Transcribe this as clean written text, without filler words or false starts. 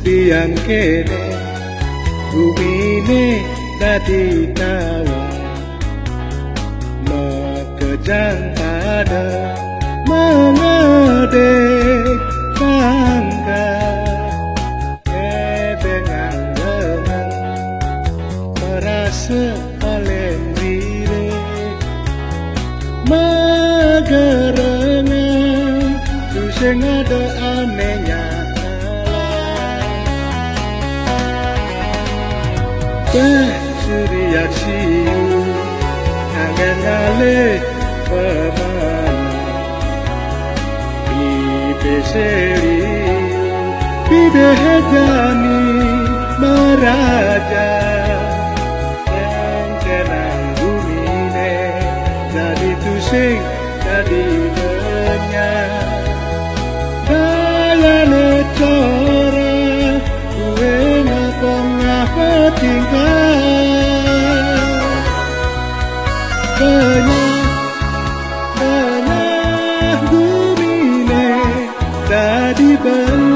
tiang kene bumine dadi tawa mekejang pada mengedek tangga dengan lengan merasa paling diri magerengan tu sing ada anehnya Surya siu angan ngale pemana Bibe seri Bibe hejani meraja Yang kenang bumine jadi tusing jadi banyak Dayane cara kue ngapa banyak bumine dadi banyak